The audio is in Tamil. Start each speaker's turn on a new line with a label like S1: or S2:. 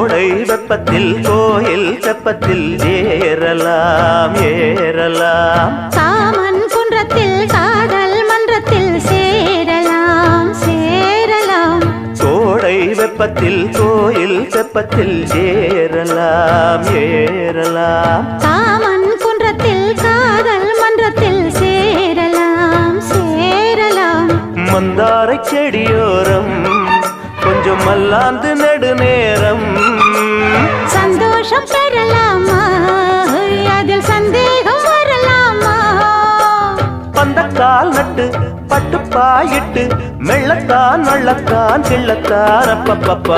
S1: கோடை வெப்பத்தில் கோயில் தெப்பத்தில் ஏறலாம் ஏறலாம்.
S2: காமன் குன்றத்தில் காதல் மன்றத்தில் சேரலாம் சேரலாம்.
S1: கோடை வெப்பத்தில் கோயில் தெப்பத்தில் ஏறலாம் ஏறலாம்.
S2: காமன் குன்றத்தில் காதல் மன்றத்தில் சேரலாம் சேரலாம்.
S1: மந்தாரை செடியோரம் கொஞ்சம் மல்லாந்து நெடுநேரம்
S2: சந்தோஷம் பெறலாமா அதில் சந்தேகம் வரலாமா.
S1: பந்தக்கால் நட்டு பட்டுப்பாயிட்டு மெள்ளத்தான் வள்ளத்தான் கிள்ளத்தான் அப்பப்பப்பா.